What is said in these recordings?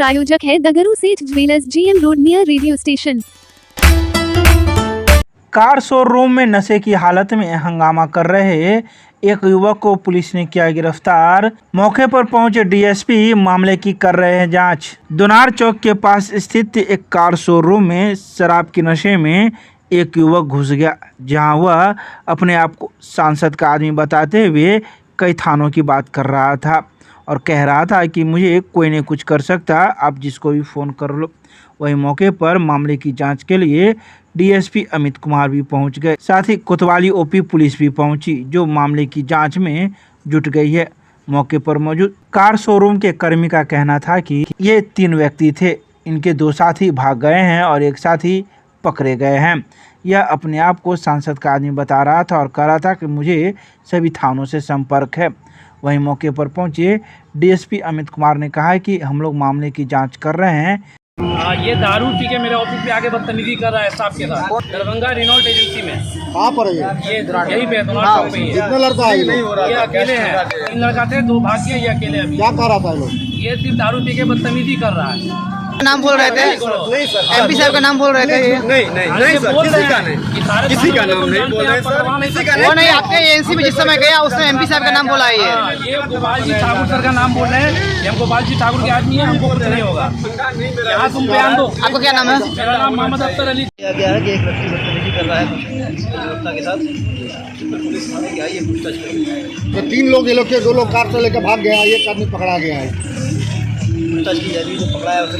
प्रायोजक है दगरू सेठ jewellers, GM road near radio station. Car showroom में नशे की हालत में हंगामा कर रहे एक युवक को पुलिस ने किया गिरफ्तार। मौके पर पहुंचे डीएसपी मामले की कर रहे हैं जांच। दोनार चौक के पास स्थित एक कार शोरूम में शराब के नशे में एक युवक घुस गया, जहां वह अपने आप को सांसद का आदमी बताते हुए कई थानों की बात कर रहा था और कह रहा था कि मुझे कोई नहीं कुछ कर सकता, आप जिसको भी फ़ोन कर लो। वही मौके पर मामले की जांच के लिए डीएसपी अमित कुमार भी पहुंच गए, साथ ही कोतवाली ओपी पुलिस भी पहुंची, जो मामले की जांच में जुट गई है। मौके पर मौजूद कार शोरूम के कर्मी का कहना था कि ये 3 व्यक्ति थे, इनके 2 साथी भाग गए हैं और एक साथी पकड़े गए हैं। यह अपने आप को सांसद का आदमी बता रहा था और कह रहा था कि मुझे सभी थानों से संपर्क है। वहीं मौके पर पहुंचे डीएसपी अमित कुमार ने कहा कि हम लोग मामले की जांच कर रहे हैं। ये दारू पी के मेरे ऑफिस पे आके बदतमीजी कर रहा है स्टाफ के साथ, दरभंगा रेनॉल्ट एजेंसी में। कहाँ पर है ये? यही पे दोनार चौक पे ही है। कितने लड़का है ये अकेले हैं, 3 लड़का थे, 2 भाग गए, ये अकेले अभी। क्या कर रहा था ये लोग? ये सिर्फ दारू पी के बदतमीजी कर रहा है। नाम बोल रहे थे, एमपी साहब का नाम बोल रहे थे। नहीं सर, किसी का नाम नहीं बोल रहे सर। वो नहीं, आपके एजेंसी में जिस समय गया उसमें एमपी साहब का नाम बोला है। ये गोपाल जी ठाकुर सर का नाम बोल रहे हैं। हम गोपाल जी ठाकुर के आदमी है, हमको कुछ नहीं होगा। यहाँ तुम बयान दो। आपको क्या नाम है? मेरा नाम मोहम्मद अख्तर अली। गया है कि एक व्यक्ति बदतमीजी कर रहा है नियोक्ता के साथ, पुलिस थाने की आई है पूछताछ करेगी। तो 3 लोग, ये लोग के 2 लोग कार से लेकर भाग गया, एक आदमी पकड़ा गया है। पूछताछ की जा रही है, जो पकड़ा है उसे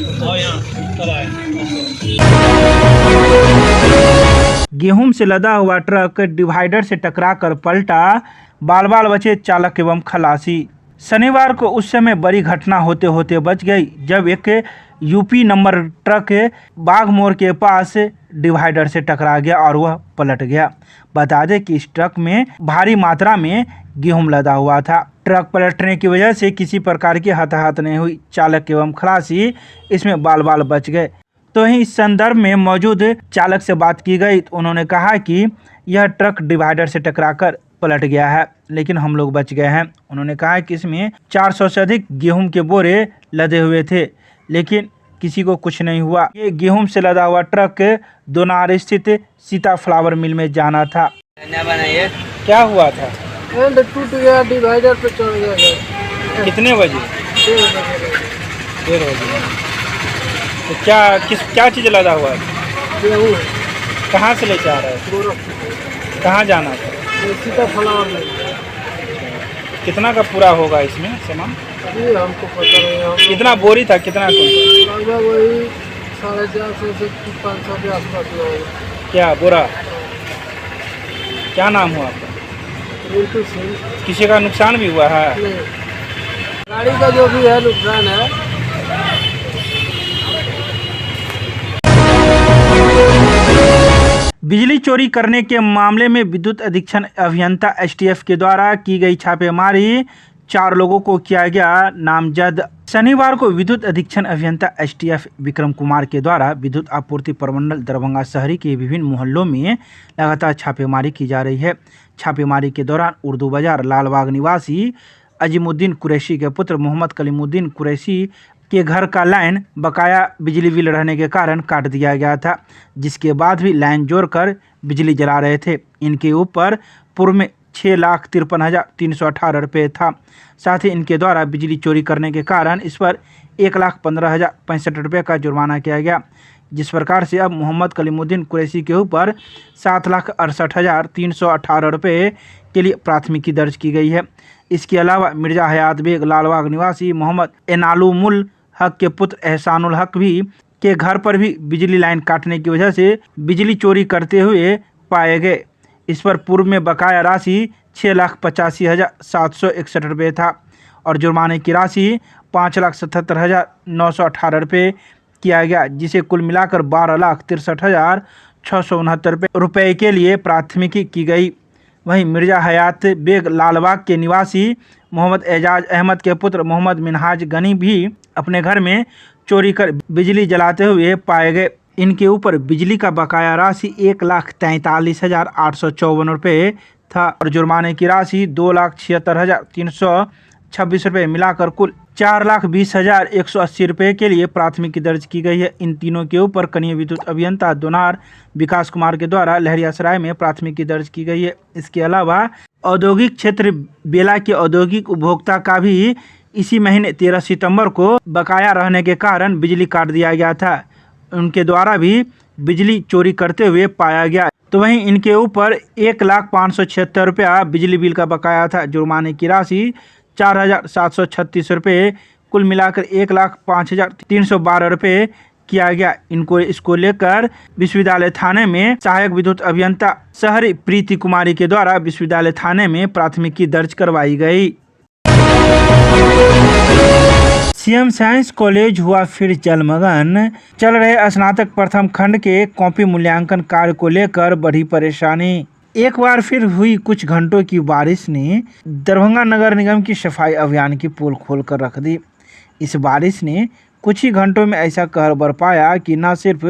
गेहूं से लदा हुआ ट्रक डिवाइडर से टकराकर पलटा, बाल बाल बचे चालक एवं खलासी। शनिवार को उस समय बड़ी घटना होते होते बच गई, जब एक यूपी नंबर ट्रक बाघ मोड़ के पास डिवाइडर से टकरा गया और वह पलट गया। बता दें कि इस ट्रक में भारी मात्रा में गेहूं लदा हुआ था। ट्रक पलटने की वजह से किसी प्रकार की हताहत नहीं हुई, चालक एवं खलासी इसमें बाल बाल बच गए। तो ही इस संदर्भ में मौजूद चालक से बात की गई तो उन्होंने कहा कि यह ट्रक डिवाइडर से टकराकर पलट गया है, लेकिन हम लोग बच गए हैं। उन्होंने कहा कि इसमें 400 से अधिक गेहूं के बोरे लदे हुए थे, लेकिन किसी को कुछ नहीं हुआ। ये गेहूं से लदा हुआ ट्रक दोनार स्थित सीता फ्लावर मिल में जाना था। क्या हुआ था? टूट गया, डिवाइडर पे चढ़ गया। कितने बजे? 1:30 बजे। तो क्या चीज़ लदा हुआ है? गेहूँ कहाँ से ले जा रहा है? कहाँ जाना था? सीता फ्लावर में। कितना का पूरा होगा इसमें सामान? ये हमको पता नहीं। हम कितना बोरी था, कितना कुंटल? लगभग वही 450 से 500 के आसपास में होगा। क्या बोरा? क्या नाम हुआ आपका? बिल्कुल सही। किसी का नुकसान भी हुआ है? नहीं, गाड़ी का जो भी है नुकसान है। बिजली चोरी करने के मामले में विद्युत अधीक्षण अभियंता एसटीएफ के द्वारा की गई छापेमारी, 4 लोगों को किया गया नामजद। शनिवार को विद्युत अधीक्षण अभियंता एसटीएफ विक्रम कुमार के द्वारा विद्युत आपूर्ति प्रमंडल दरभंगा शहरी के विभिन्न मोहल्लों में लगातार छापेमारी की जा रही है। छापेमारी के दौरान उर्दू बाजार लालबाग निवासी अजीमुद्दीन कुरैशी के पुत्र मोहम्मद कलीमुद्दीन कुरैशी के घर का लाइन बकाया बिजली बिल रहने के कारण काट दिया गया था, जिसके बाद भी लाइन जोड़कर बिजली जला रहे थे। इनके ऊपर पूर्व में 6,53,318 रुपये था। साथ ही इनके द्वारा बिजली चोरी करने के कारण इस पर 1,15,065 रुपये का जुर्माना किया गया। जिस प्रकार से अब मोहम्मद कलीमुद्दीन कुरैशी के ऊपर 7,68,318 रुपये के लिए प्राथमिकी दर्ज की गई है। इसके अलावा मिर्जा हयात बेग लालबाग निवासी मोहम्मद एनालुमुल हक के पुत्र एहसानुल हक भी के घर पर भी बिजली लाइन काटने की वजह से बिजली चोरी करते हुए पाए गए। इस पर पूर्व में बकाया राशि 6,85,761 रुपये था और जुर्माने की राशि 5,77,918 रुपये किया गया, जिसे कुल मिलाकर 12,63,669 रुपये के लिए प्राथमिकी की गई। वहीं मिर्जा हयात बेग लालबाग के निवासी मोहम्मद एजाज अहमद के पुत्र मोहम्मद मिनहाज गनी भी अपने घर में चोरी कर बिजली जलाते हुए पाए गए। इनके ऊपर बिजली का बकाया राशि 1,43,854 रुपये था और जुर्माने की राशि 2,76,326 रुपये मिलाकर कुल 4,20,180 रुपये के लिए प्राथमिकी दर्ज की गई है। इन तीनों के ऊपर कनीय विद्युत अभियंता दोनार विकास कुमार के द्वारा लहरियासराय में प्राथमिकी दर्ज की गई है। इसके अलावा औद्योगिक क्षेत्र बेला के औद्योगिक उपभोक्ता का भी इसी महीने 13 सितंबर को बकाया रहने के कारण बिजली काट दिया गया था। उनके द्वारा भी बिजली चोरी करते हुए पाया गया। तो वहीं इनके ऊपर 1,576 रुपया बिजली बिल का बकाया था। जुर्माने की राशि 4,736 रुपये, कुल मिलाकर 1,05,312 रुपये किया गया। इसको लेकर विश्वविद्यालय थाने में सहायक विद्युत अभियंता शहरी प्रीति कुमारी के द्वारा विश्वविद्यालय थाने में प्राथमिकी दर्ज करवाई गई। सीएम साइंस कॉलेज हुआ फिर जलमग्न। चल रहे स्नातक प्रथम खंड के कॉपी मूल्यांकन कार्य को लेकर बढ़ी परेशानी। एक बार फिर हुई कुछ घंटों की बारिश ने दरभंगा नगर निगम की सफाई अभियान की पोल खोल कर रख दी। इस बारिश ने कुछ ही घंटों में ऐसा कहर बरपाया कि न सिर्फ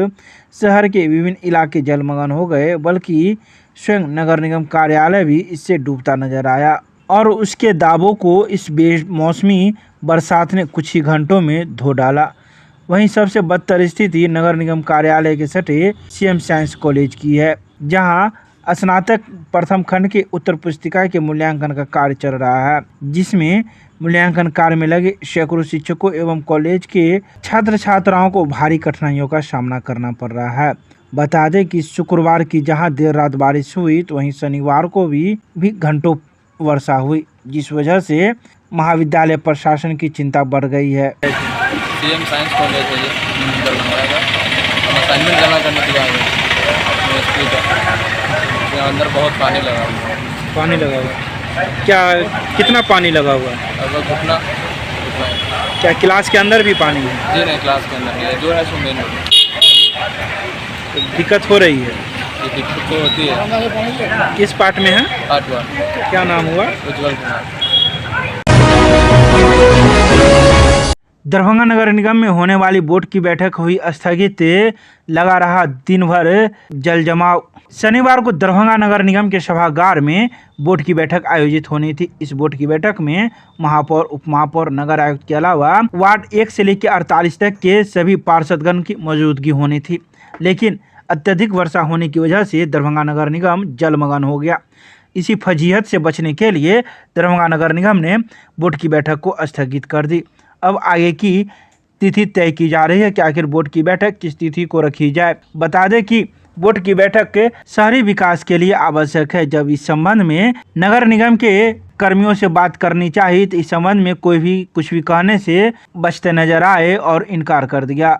शहर के विभिन्न इलाके जलमग्न हो गए, बल्कि स्वयं नगर निगम कार्यालय भी इससे डूबता नजर आया। और उसके दावों को इस बेमौसमी बरसात ने कुछ ही घंटों में धो डाला। वहीं सबसे बदतर स्थिति नगर निगम कार्यालय के सटे सीएम साइंस कॉलेज की है, जहां स्नातक प्रथम खंड के उत्तर पुस्तिका के मूल्यांकन का कार्य चल रहा है, जिसमें मूल्यांकन कार्य में लगे सैकड़ों शिक्षकों एवं कॉलेज के छात्र छात्राओं को भारी कठिनाइयों का सामना करना पड़ रहा है। बता दें कि शुक्रवार की जहां देर रात बारिश हुई, तो वहीं शनिवार को भी घंटों वर्षा हुई, जिस वजह से महाविद्यालय प्रशासन की चिंता बढ़ गई है। सीएम साइंस कॉलेज है ये दरभंगा का। हम असाइनमेंट जमा करने के लिए अंदर बहुत पानी लगा हुआ। पानी लगा हुआ? क्या कितना पानी लगा हुआ है? लगभग घुटना। क्या क्लास के अंदर भी पानी है? जी नहीं, क्लास के अंदर नहीं है, जो है सो मेन दिक्कत हो रही है। ये दिक्कत तो होती है। किस पार्ट में है? पार्ट 1। क्या नाम हुआ? उज्जवल कुमार। दरभंगा नगर निगम में होने वाली बोर्ड की बैठक हुई स्थगित। लगा रहा दिन भर जल जमाव। शनिवार को दरभंगा नगर निगम के सभागार में बोर्ड की बैठक आयोजित होनी थी। इस बोर्ड की बैठक में महापौर, उपमहापौर, नगर आयुक्त के अलावा वार्ड 1 से लेकर 48 तक के सभी पार्षदगण की मौजूदगी होनी थी, लेकिन अत्यधिक वर्षा होने की वजह से दरभंगा नगर निगम जलमग्न हो गया। इसी फजीहत से बचने के लिए दरभंगा नगर निगम ने बोर्ड की बैठक को स्थगित कर दी। अब आगे की तिथि तय की जा रही है कि आखिर बोर्ड की बैठक किस तिथि को रखी जाए। बता दें कि बोर्ड की बैठक शहरी विकास के लिए आवश्यक है। जब इस संबंध में नगर निगम के कर्मियों से बात करनी चाहिए, तो इस संबंध में कोई भी कुछ भी कहने से बचते नजर आए और इनकार कर दिया।